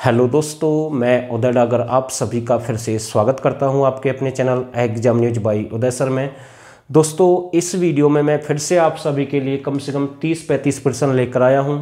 Hello दोस्तों, मैं उदय डागर आप सभी का फिर से स्वागत करता हूं आपके अपने channel exam news by Uday sir में। दोस्तों, इस वीडियो में मैं फिर से आप सभी के लिए कम से कम 30-35% लेकर आया हूं।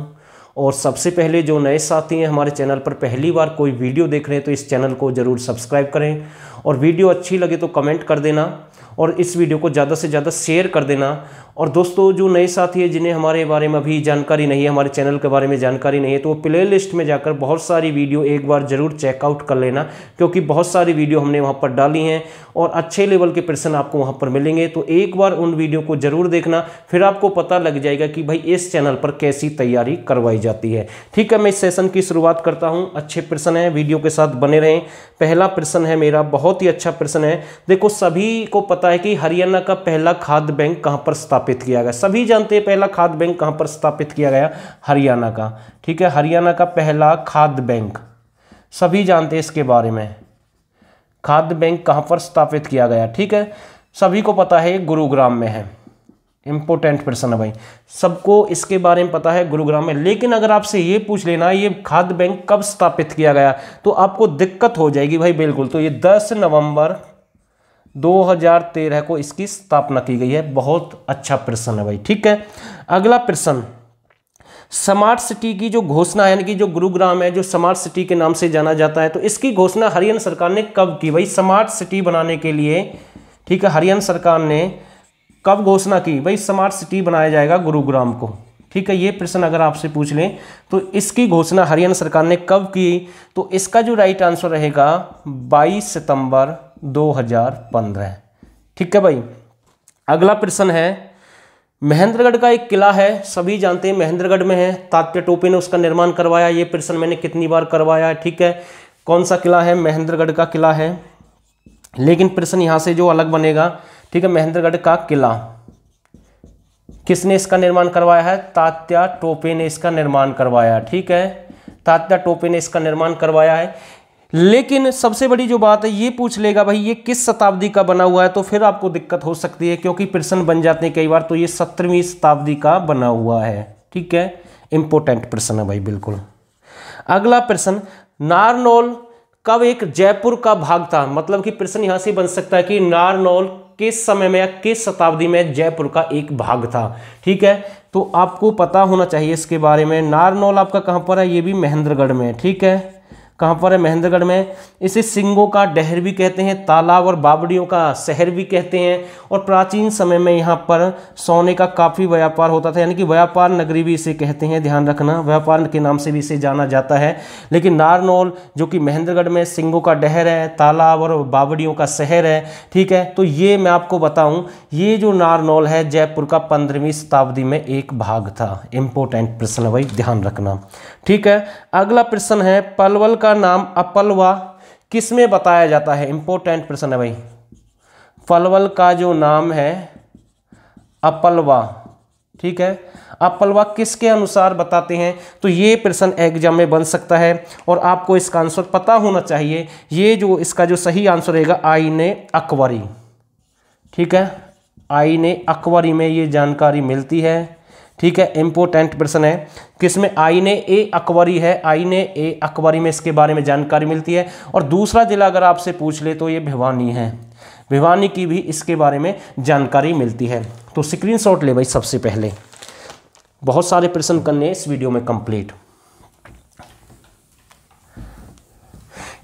और सबसे पहले जो नए साथी हैं हमारे चैनल पर पहली बार कोई वीडियो देख रहे हैं तो इस चैनल को ज़रूर सब्सक्राइब करें और वीडियो अच्छी लगे तो कमेंट कर देना और इस वीडियो को ज़्यादा से ज़्यादा शेयर कर देना। और दोस्तों, जो नए साथी हैं जिन्हें हमारे बारे में अभी जानकारी नहीं है, हमारे चैनल के बारे में जानकारी नहीं है, तो वो प्ले लिस्ट में जाकर बहुत सारी वीडियो एक बार ज़रूर चेकआउट कर लेना, क्योंकि बहुत सारी वीडियो हमने वहाँ पर डाली हैं और अच्छे लेवल के प्रश्न आपको वहाँ पर मिलेंगे। तो एक बार उन वीडियो को ज़रूर देखना, फिर आपको पता लग जाएगा कि भाई इस चैनल पर कैसी तैयारी करवाई जाती है। ठीक है, मैं इस सेशन की शुरुआत करता हूँ। अच्छे प्रश्न हैं, वीडियो के साथ बने रहें। पहला प्रश्न है मेरा, बहुत ही अच्छा प्रश्न है। देखो, सभी को पता है कि हरियाणा का पहला खाद्य बैंक कहाँ पर स्थापित किया गया। सभी जानते हैं पहला खाद्य बैंक कहाँ पर स्थापित किया गया, हरियाणा का। ठीक है, हरियाणा का पहला खाद्य बैंक सभी जानते हैं इसके बारे में। खाद्य बैंक कहाँ पर स्थापित किया गया, ठीक है, सभी को पता है, गुरुग्राम में है। इंपॉर्टेंट प्रश्न है भाई, सबको इसके बारे में पता है, गुरुग्राम में। लेकिन अगर आपसे ये पूछ लेना ये खाद्य बैंक कब स्थापित किया गया, तो आपको दिक्कत हो जाएगी भाई। बिल्कुल, तो ये 10 नवंबर 2013 को इसकी स्थापना की गई है। बहुत अच्छा प्रश्न है भाई। ठीक है, अगला प्रश्न, स्मार्ट सिटी की जो घोषणा है, यानी कि जो गुरुग्राम है जो स्मार्ट सिटी के नाम से जाना जाता है, तो इसकी घोषणा हरियाणा सरकार ने कब की भाई, स्मार्ट सिटी बनाने के लिए। ठीक है, हरियाणा सरकार ने कब घोषणा की भाई स्मार्ट सिटी बनाया जाएगा गुरुग्राम को। ठीक है, ये प्रश्न अगर आपसे पूछ लें तो इसकी घोषणा हरियाणा सरकार ने कब की, तो इसका जो राइट आंसर रहेगा 22 सितंबर 2015। ठीक है भाई, अगला प्रश्न है, महेंद्रगढ़ का एक किला है, सभी जानते हैं महेंद्रगढ़ में है, तात्या टोपे ने उसका निर्माण करवाया। ये प्रश्न मैंने कितनी बार करवाया है। ठीक है, कौन सा किला है, महेंद्रगढ़ का किला है। लेकिन प्रश्न यहाँ से जो अलग बनेगा, ठीक है, महेंद्रगढ़ का किला किसने इसका निर्माण करवाया है, तात्या टोपे ने इसका निर्माण करवाया। ठीक है, तात्या टोपे ने इसका निर्माण करवाया है। लेकिन सबसे बड़ी जो बात है, ये पूछ लेगा भाई ये किस शताब्दी का बना हुआ है, तो फिर आपको दिक्कत हो सकती है, क्योंकि प्रश्न बन जाते हैं कई बार। तो ये 17वीं शताब्दी का बना हुआ है। ठीक है, इंपॉर्टेंट प्रश्न है भाई, बिल्कुल। अगला प्रश्न, नारनौल कब एक जयपुर का भाग था। मतलब कि प्रश्न यहां से बन सकता है कि नारनौल किस समय में या किस शताब्दी में जयपुर का एक भाग था। ठीक है, तो आपको पता होना चाहिए इसके बारे में। नारनौल आपका कहां पर है, ये भी महेंद्रगढ़ में। ठीक है, कहाँ पर है, महेंद्रगढ़ में। इसे सिंगों का डहर भी कहते हैं, तालाब और बावड़ियों का शहर भी कहते हैं। और प्राचीन समय में यहाँ पर सोने का काफ़ी व्यापार होता था, यानी कि व्यापार नगरी भी इसे कहते हैं, ध्यान रखना, व्यापार के नाम से भी इसे जाना जाता है। लेकिन नारनौल जो कि महेंद्रगढ़ में सिंगों का डहर है, तालाब और बावड़ियों का शहर है। ठीक है, तो ये मैं आपको बताऊँ, ये जो नारनौल है जयपुर का 15वीं शताब्दी में एक भाग था। इंपॉर्टेंट प्रश्न है भाई, ध्यान रखना। ठीक है, अगला प्रश्न है, पलवल का नाम अपलवा किस में बताया जाता है। इंपॉर्टेंट प्रश्न है भाई, पलवल का जो नाम है अपलवा, ठीक है, अपलवा किसके अनुसार बताते हैं, तो ये प्रश्न एग्जाम में बन सकता है और आपको इसका आंसर पता होना चाहिए। ये जो इसका जो सही आंसर रहेगा आईने अकबरी। ठीक है, आईने अकबरी में ये जानकारी मिलती है। ठीक है, इंपॉर्टेंट प्रश्न है, किसमें, आईने ए अकबरी है, आईने ए अकबरी में इसके बारे में जानकारी मिलती है। और दूसरा जिला अगर आपसे पूछ ले तो ये भिवानी है, भिवानी की भी इसके बारे में जानकारी मिलती है। तो स्क्रीनशॉट ले भाई सबसे पहले, बहुत सारे प्रश्न करने इस वीडियो में कंप्लीट।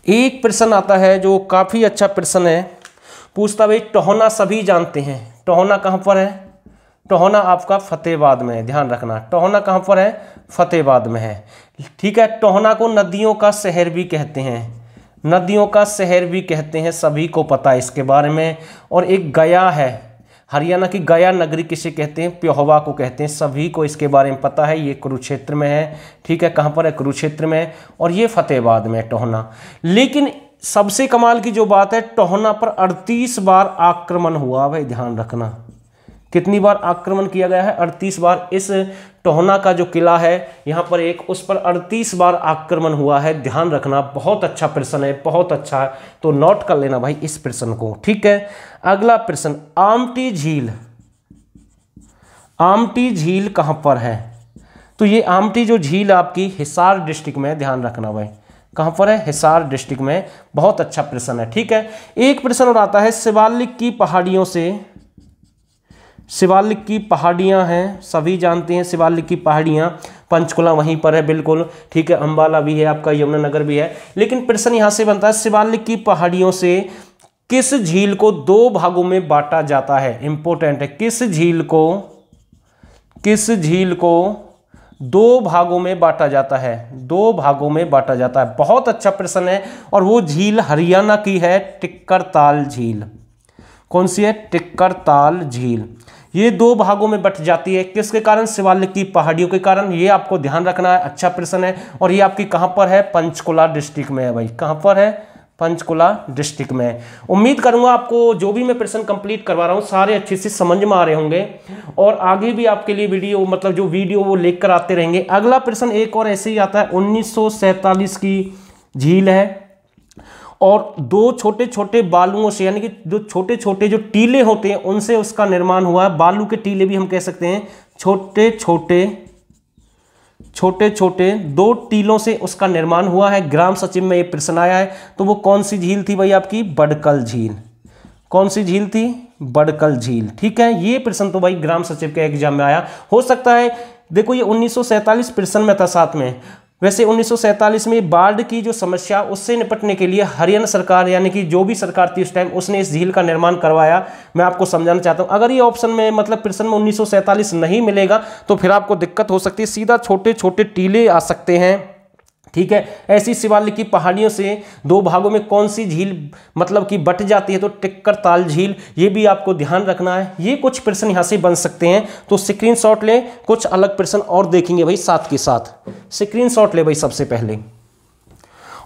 एक प्रश्न आता है जो काफ़ी अच्छा प्रश्न है, पूछता भाई टोहना सभी जानते हैं, टोहना कहाँ पर है, टोहना आपका फतेहाबाद में है, ध्यान रखना, टोहना कहाँ पर है, फतेहाबाद में है। ठीक है, टोहना को नदियों का शहर भी कहते हैं, नदियों का शहर भी कहते हैं, सभी को पता है इसके बारे में। और एक गया है, हरियाणा की गया नगरी किसे कहते हैं, प्योहवा को कहते हैं, सभी को इसके बारे में पता है। ये कुरुक्षेत्र में है। ठीक है, कहाँ पर है, कुरुक्षेत्र में, और ये फतेहाबाद में है टोहना। लेकिन सबसे कमाल की जो बात है, टोहना पर 38 बार आक्रमण हुआ भाई, ध्यान रखना, कितनी बार आक्रमण किया गया है, 38 बार। इस टोहना का जो किला है यहाँ पर एक, उस पर 38 बार आक्रमण हुआ है, ध्यान रखना। बहुत अच्छा प्रश्न है, बहुत अच्छा है, तो नोट कर लेना भाई इस प्रश्न को। ठीक है, अगला प्रश्न, आमटी झील, आमटी झील कहाँ पर है, तो ये आमटी जो झील आपकी हिसार डिस्ट्रिक्ट में, ध्यान रखना भाई, कहाँ पर है, हिसार डिस्ट्रिक्ट में। बहुत अच्छा प्रश्न है, ठीक है। एक प्रश्न और आता है, शिवालिक की पहाड़ियों से, शिवालिक की पहाड़ियाँ हैं, सभी जानते हैं शिवालिक की पहाड़ियाँ, पंचकुला वहीं पर है बिल्कुल, ठीक है। अंबाला भी है आपका, यमुनानगर भी है। लेकिन प्रश्न यहाँ से बनता है, शिवालिक की पहाड़ियों से किस झील को 2 भागों में बांटा जाता है। इंपॉर्टेंट है, किस झील को 2 भागों में बांटा जाता है, 2 भागों में बांटा जाता है। बहुत अच्छा प्रश्न है। और वो झील हरियाणा की है, टिक्करताल झील। कौन सी है, टिक्करताल झील। ये 2 भागों में बट जाती है, किसके कारण, शिवालिक की पहाड़ियों के कारण। ये आपको ध्यान रखना है, अच्छा प्रश्न है। और ये आपकी कहां पर है, पंचकुला डिस्ट्रिक्ट में है भाई। कहां पर है, पंचकुला डिस्ट्रिक्ट में। उम्मीद करूंगा आपको जो भी मैं प्रश्न कंप्लीट करवा रहा हूं सारे अच्छे से समझ में आ रहे होंगे, और आगे भी आपके लिए वीडियो, मतलब जो वीडियो वो लेकर आते रहेंगे। अगला प्रश्न एक और ऐसे ही आता है, 1947 की झील है, और 2 छोटे छोटे बालुओं से, यानी कि जो छोटे छोटे जो टीले होते हैं उनसे उसका निर्माण हुआ है। बालू के टीले भी हम कह सकते हैं, छोटे छोटे 2 टीलों से उसका निर्माण हुआ है। ग्राम सचिव में ये प्रश्न आया है। तो वो कौन सी झील थी भाई, आपकी बड़कल झील। कौन सी झील थी, बड़कल झील, ठीक है। ये प्रश्न तो भाई ग्राम सचिव के एग्जाम में आया। हो सकता है, देखो ये 1947 प्रश्न में था साथ में। वैसे 1947 में बाढ़ की जो समस्या, उससे निपटने के लिए हरियाणा सरकार, यानी कि जो भी सरकार थी उस टाइम, उसने इस झील का निर्माण करवाया। मैं आपको समझाना चाहता हूं। अगर ये ऑप्शन में, मतलब प्रश्न में 1947 नहीं मिलेगा तो फिर आपको दिक्कत हो सकती है, सीधा छोटे छोटे टीले आ सकते हैं, ठीक है। ऐसी शिवालिक की पहाड़ियों से 2 भागों में कौन सी झील मतलब कि बट जाती है, तो टिक्करताल झील। ये भी आपको ध्यान रखना है। ये कुछ प्रश्न यहां से बन सकते हैं, तो स्क्रीनशॉट ले। कुछ अलग प्रश्न और देखेंगे भाई साथ के साथ। स्क्रीनशॉट ले भाई सबसे पहले।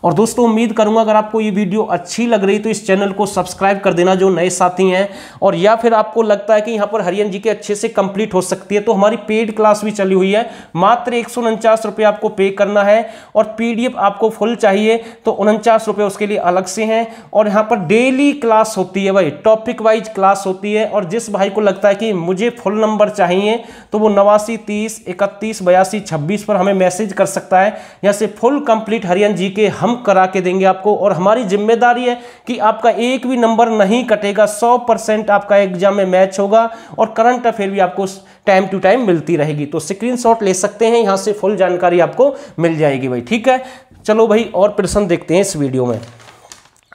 और दोस्तों उम्मीद करूंगा अगर आपको ये वीडियो अच्छी लग रही तो इस चैनल को सब्सक्राइब कर देना जो नए साथी हैं। और या फिर आपको लगता है कि यहाँ पर हरियाणा जीके अच्छे से कंप्लीट हो सकती है, तो हमारी पेड क्लास भी चली हुई है। मात्र 149 रुपये आपको पे करना है, और पीडीएफ आपको फुल चाहिए तो 49 रुपये उसके लिए अलग से हैं। और यहाँ पर डेली क्लास होती है भाई, टॉपिक वाइज क्लास होती है। और जिस भाई को लगता है कि मुझे फुल नंबर चाहिए तो वो 89 30 31 82 26 पर हमें मैसेज कर सकता है। यहाँ से फुल कंप्लीट हरियाणा जीके हम करा के देंगे आपको। और हमारी जिम्मेदारी है कि आपका एक भी नंबर नहीं कटेगा, 100% आपका एग्जाम में मैच होगा, और करंट अफेयर भी आपको टाइम टू टाइम मिलती रहेगी। तो स्क्रीनशॉट ले सकते हैं, यहां से फुल जानकारी आपको मिल जाएगी भाई, ठीक है। चलो भाई और प्रश्न देखते हैं इस वीडियो में।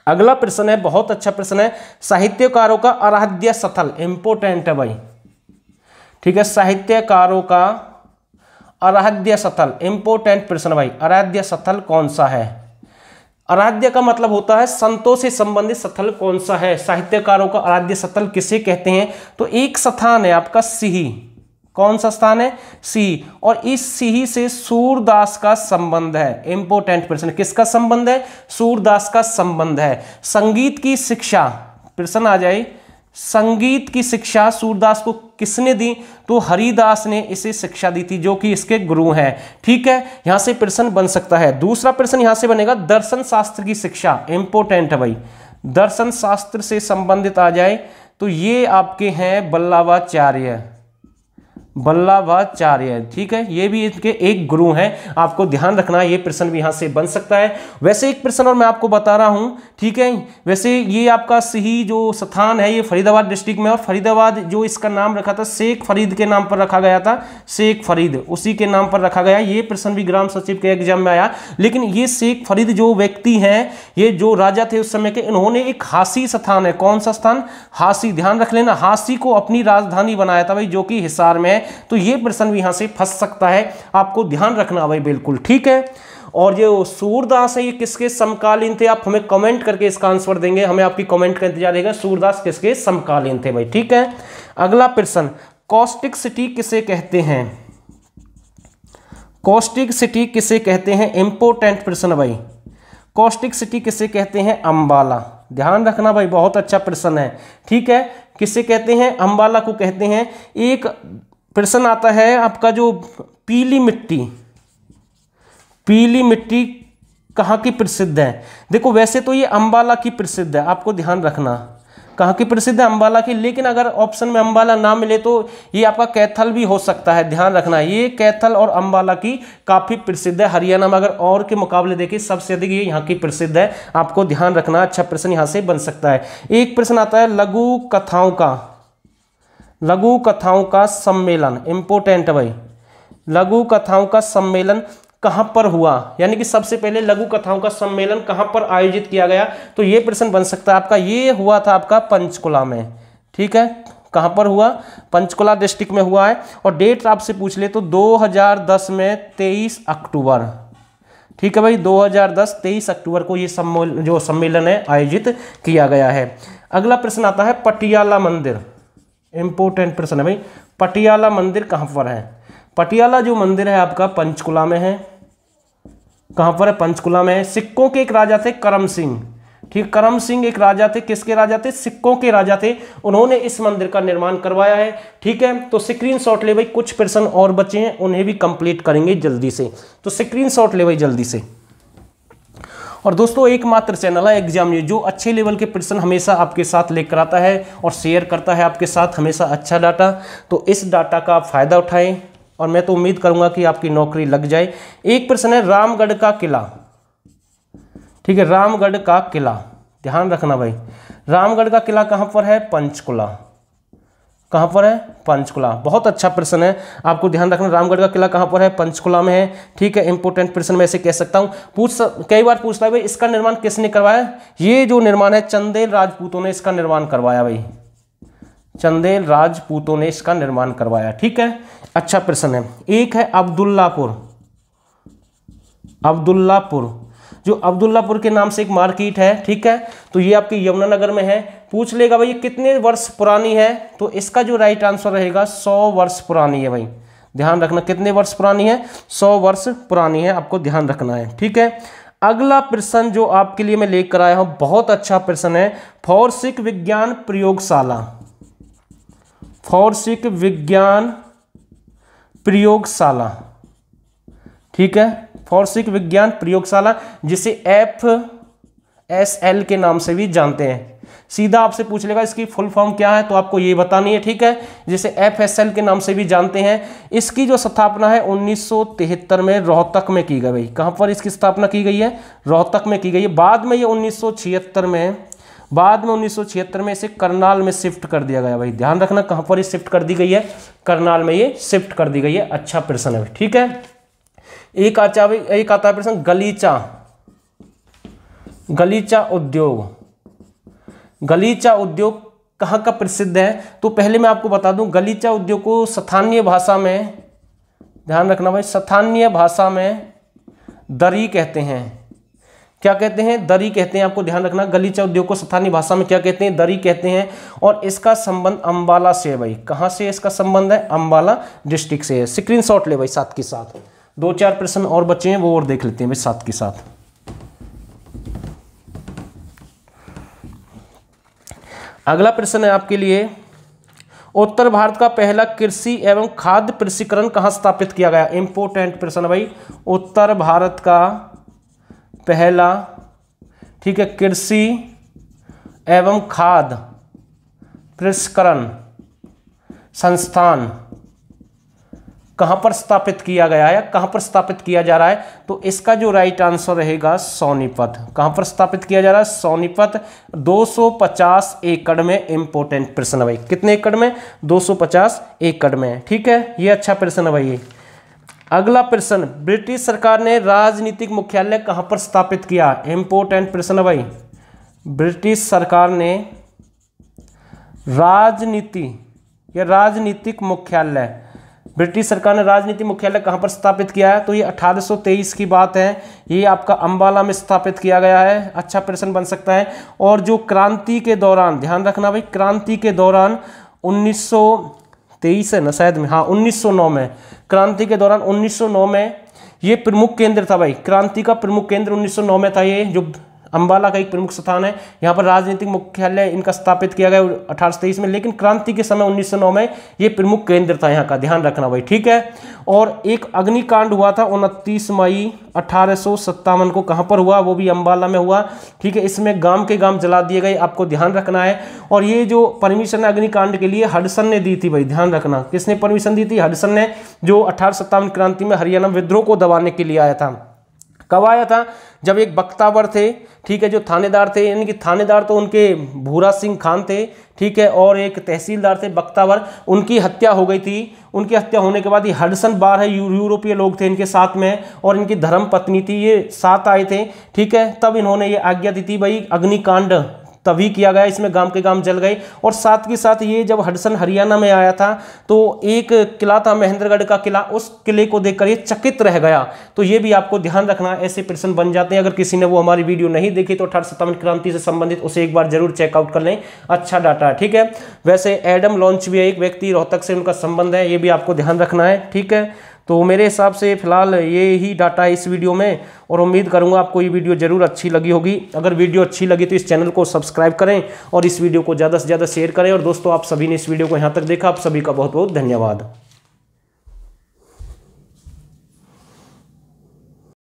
अगला प्रश्न है, बहुत अच्छा प्रश्न है, साहित्यकारों का आराध्य स्थल। इंपोर्टेंट है भाई, ठीक है। साहित्यकारों का आराध्य स्थल, इंपोर्टेंट प्रश्न भाई। आराध्य स्थल कौन सा है? आराध्य का मतलब होता है संतों से संबंधित स्थल कौन सा है। साहित्यकारों का आराध्य स्थल किसे कहते हैं? तो एक स्थान है आपका सिही। कौन सा स्थान है? सिही। और इस सिही से सूरदास का संबंध है। इंपोर्टेंट प्रश्न, किसका संबंध है? सूरदास का संबंध है। संगीत की शिक्षा, प्रश्न आ जाए, संगीत की शिक्षा सूरदास को किसने दी? तो हरिदास ने इसे शिक्षा दी थी, जो कि इसके गुरु हैं, ठीक है। यहां से प्रश्न बन सकता है। दूसरा प्रश्न यहां से बनेगा, दर्शन शास्त्र की शिक्षा। इंपोर्टेंट है भाई, दर्शन शास्त्र से संबंधित आ जाए तो ये आपके हैं वल्लभाचार्य, वल्लभाचार्य, ठीक है। ये भी इनके एक गुरु हैं, आपको ध्यान रखना है। ये प्रश्न भी यहां से बन सकता है। वैसे एक प्रश्न और मैं आपको बता रहा हूं, ठीक है। वैसे ये आपका सिही जो स्थान है ये फरीदाबाद डिस्ट्रिक्ट में, और फरीदाबाद जो इसका नाम रखा था शेख फरीद के नाम पर रखा गया था। शेख फरीद उसी के नाम पर रखा गया। ये प्रश्न भी ग्राम सचिव के एग्जाम में आया। लेकिन ये शेख फरीद जो व्यक्ति हैं, ये जो राजा थे उस समय के, इन्होंने एक हासी स्थान है। कौन सा स्थान? हासी। ध्यान रख लेना, हासी को अपनी राजधानी बनाया था भाई, जो कि हिसार में है। तो ये प्रश्न भी यहां से फंस सकता है, आपको ध्यान रखना भाई, बिल्कुल, ठीक है। और जो सूरदास है ये किसके समकालीन थे? आप हमें कमेंट करके इसका आंसर देंगे, हमें आपकी कमेंट का इंतजार रहेगा। सूरदास किसके समकालीन थे भाई, ठीक है। अगला प्रश्न, कॉस्टिक सिटी किसे कहते हैं? कॉस्टिक सिटी किसे कहते हैं? इंपोर्टेंट प्रश्न भाई। कॉस्टिक सिटी किसे कहते हैं? अंबाला। ध्यान रखना भाई, बहुत अच्छा प्रश्न है, ठीक है। किसे कहते हैं? अंबाला को कहते हैं। एक प्रश्न आता है आपका, जो पीली मिट्टी, पीली मिट्टी कहाँ की प्रसिद्ध है? देखो वैसे तो ये अंबाला की प्रसिद्ध है, आपको ध्यान रखना। कहाँ की प्रसिद्ध है? अंबाला की। लेकिन अगर ऑप्शन में अंबाला ना मिले तो ये आपका कैथल भी हो सकता है, ध्यान रखना। ये कैथल और अंबाला की काफ़ी प्रसिद्ध है। हरियाणा में अगर और के मुकाबले देखिए सबसे अधिक ये यहाँ की प्रसिद्ध है, आपको ध्यान रखना। अच्छा प्रश्न यहाँ से बन सकता है। एक प्रश्न आता है लघु कथाओं का सम्मेलन, इंपोर्टेंट भाई। लघु कथाओं का सम्मेलन कहां पर हुआ, यानी कि सबसे पहले लघु कथाओं का सम्मेलन कहां पर आयोजित किया गया, तो यह प्रश्न बन सकता है आपका। ये हुआ था आपका पंचकुला में, ठीक है। कहां पर हुआ? पंचकुला डिस्ट्रिक्ट में हुआ है। और डेट आपसे पूछ ले तो 2010 में 23 अक्टूबर, ठीक है भाई, 2010 23 अक्टूबर को ये जो सम्मेलन है आयोजित किया गया है। अगला प्रश्न आता है पटियाला मंदिर, इंपोर्टेंट प्रश्न है भाई। पटियाला मंदिर कहां पर है? पटियाला जो मंदिर है आपका पंचकुला में है। कहां पर है? पंचकुला में है। सिक्कों के एक राजा थे करम सिंह, ठीक। करम सिंह एक राजा थे, किसके राजा थे? सिक्कों के राजा थे। उन्होंने इस मंदिर का निर्माण करवाया है, ठीक है। तो स्क्रीनशॉट ले भाई, कुछ प्रश्न और बचे हैं उन्हें भी कंप्लीट करेंगे जल्दी से, तो स्क्रीनशॉट ले भाई जल्दी से। और दोस्तों एकमात्र चैनल है एग्जाम न्यूज जो अच्छे लेवल के प्रश्न हमेशा आपके साथ लेकर आता है और शेयर करता है आपके साथ हमेशा अच्छा डाटा। तो इस डाटा का आप फायदा उठाएं और मैं तो उम्मीद करूंगा कि आपकी नौकरी लग जाए। एक प्रश्न है रामगढ़ का किला, ठीक है। रामगढ़ का किला, ध्यान रखना भाई। रामगढ़ का किला कहां पर है? पंचकुला। कहां पर है? पंचकुला। बहुत अच्छा प्रश्न है, आपको ध्यान रखना। रामगढ़ का किला कहां पर है? पंचकुला में है, ठीक है। इंपोर्टेंट प्रश्न मैं ऐसे कह सकता हूं। कई बार पूछता है भाई इसका निर्माण किसने करवाया? ये जो निर्माण है चंदेल राजपूतों ने इसका निर्माण करवाया भाई, चंदेल राजपूतों ने इसका निर्माण करवाया, ठीक है। अच्छा प्रश्न है। एक है अब्दुल्लापुर, जो अब्दुल्लापुर के नाम से एक मार्केट है, ठीक है। तो ये आपके यमुनानगर में है। पूछ लेगा भाई ये कितने वर्ष पुरानी है, तो इसका जो राइट आंसर रहेगा 100 वर्ष पुरानी है भाई, ध्यान रखना। कितने वर्ष पुरानी है? 100 वर्ष पुरानी है, आपको ध्यान रखना है, ठीक है। अगला प्रश्न जो आपके लिए मैं लेकर आया हूं बहुत अच्छा प्रश्न है। फॉरेंसिक विज्ञान प्रयोगशाला, फॉरेंसिक विज्ञान प्रयोगशाला, ठीक है। फॉरेंसिक विज्ञान प्रयोगशाला जिसे FSL के नाम से भी जानते हैं। सीधा आपसे पूछ लेगा इसकी फुल फॉर्म क्या है, तो आपको ये बतानी है, ठीक है। जिसे FSL के नाम से भी जानते हैं। इसकी जो स्थापना है 1973 में रोहतक में की गई भाई। कहां पर इसकी स्थापना की गई है? रोहतक में की गई है। बाद में ये 1976 में इसे करनाल में शिफ्ट कर दिया गया भाई, ध्यान रखना। कहां पर ये शिफ्ट कर दी गई है? करनाल में ये शिफ्ट कर दी गई है। अच्छा प्रश्न है, ठीक है। एक आता है प्रश्न गलीचा उद्योग। गलीचा उद्योग कहाँ का प्रसिद्ध है? तो पहले मैं आपको बता दूं गलीचा उद्योग को स्थानीय भाषा में, ध्यान रखना भाई, स्थानीय भाषा में दरी कहते हैं। क्या कहते हैं? दरी कहते हैं, आपको ध्यान रखना। गलीचा उद्योग को स्थानीय भाषा में क्या कहते हैं? दरी कहते हैं। और इसका संबंध अंबाला से है भाई। कहाँ से इसका संबंध है? अंबाला डिस्ट्रिक्ट से है। स्क्रीनशॉट ले भाई साथ के साथ। 2-4 प्रश्न और बचे हैं वो और देख लेते हैं भाई साथ के साथ। अगला प्रश्न है आपके लिए, उत्तर भारत का पहला कृषि एवं खाद्य प्रसंस्करण कहाँ स्थापित किया गया? इंपोर्टेंट प्रश्न है भाई। उत्तर भारत का पहला, ठीक है, कृषि एवं खाद्य प्रसंस्करण संस्थान कहां पर स्थापित किया गया है, कहां पर स्थापित किया जा रहा है? तो इसका जो राइट आंसर रहेगा सोनीपत। कहां पर स्थापित किया जा रहा है? सोनीपत। 250 एकड़ में। इंपोर्टेंट प्रश्न है भाई। कितने एकड़ में? 250 एकड़ में, ठीक है। ये अच्छा प्रश्न है भाई। अगला प्रश्न, ब्रिटिश सरकार ने राजनीतिक मुख्यालय कहां पर स्थापित किया? इंपोर्टेंट प्रश्न है भाई। ब्रिटिश सरकार ने राजनीतिक मुख्यालय, ब्रिटिश सरकार ने राजनीतिक मुख्यालय कहां पर स्थापित किया है? तो ये 1823 की बात है। ये आपका अंबाला में स्थापित किया गया है। अच्छा प्रश्न बन सकता है। और जो क्रांति के दौरान, ध्यान रखना भाई, क्रांति के दौरान 1923 है ना शायद में, हाँ 1909 में, क्रांति के दौरान 1909 में ये प्रमुख केंद्र था भाई। क्रांति का प्रमुख केंद्र 1909 में था ये, जो अम्बाला का एक प्रमुख स्थान है। यहाँ पर राजनीतिक मुख्यालय इनका स्थापित किया गया 1823 में, लेकिन क्रांति के समय 1909 में ये प्रमुख केंद्र था यहाँ का, ध्यान रखना भाई, ठीक है। और एक अग्निकांड हुआ था 29 मई 1857 को, कहाँ पर हुआ, वो भी अम्बाला में हुआ, ठीक है। इसमें गांव के गांव जला दिए गए, आपको ध्यान रखना है। और ये जो परमिशन है अग्निकांड के लिए हडसन ने दी थी भाई, ध्यान रखना, किसने परमिशन दी थी, हडसन ने, जो 1857 क्रांति में हरियाणा विद्रोह को दबाने के लिए आया था। कब आया था, जब एक बख्तावर थे, ठीक है, जो थानेदार थे, यानी कि थानेदार तो उनके भूरा सिंह खान थे, ठीक है, और एक तहसीलदार थे बख्तावर, उनकी हत्या हो गई थी। उनकी हत्या होने के बाद ये हडसन बार है, यूरोपीय लोग थे इनके साथ में, और इनकी धर्म पत्नी थी, ये साथ आए थे, ठीक है। तब इन्होंने ये आज्ञा दी थी भाई, अग्निकांड तभी किया गया, इसमें गांव के गांव जल गए। और साथ के साथ ये जब हडसन हरियाणा में आया था तो एक किला था महेंद्रगढ़ का किला, उस किले को देखकर ये चकित रह गया। तो ये भी आपको ध्यान रखना, ऐसे प्रश्न बन जाते हैं। अगर किसी ने वो हमारी वीडियो नहीं देखी तो 1857 क्रांति से संबंधित उसे एक बार जरूर चेकआउट कर लें, अच्छा डाटा है, ठीक है। वैसे एडम लॉन्च भी एक व्यक्ति रोहतक से उनका संबंध है, ये भी आपको ध्यान रखना है, ठीक है। तो मेरे हिसाब से फिलहाल ये ही डाटा है इस वीडियो में, और उम्मीद करूंगा आपको ये वीडियो जरूर अच्छी लगी होगी। अगर वीडियो अच्छी लगी तो इस चैनल को सब्सक्राइब करें और इस वीडियो को ज़्यादा से ज़्यादा शेयर करें। और दोस्तों, आप सभी ने इस वीडियो को यहाँ तक देखा, आप सभी का बहुत बहुत धन्यवाद।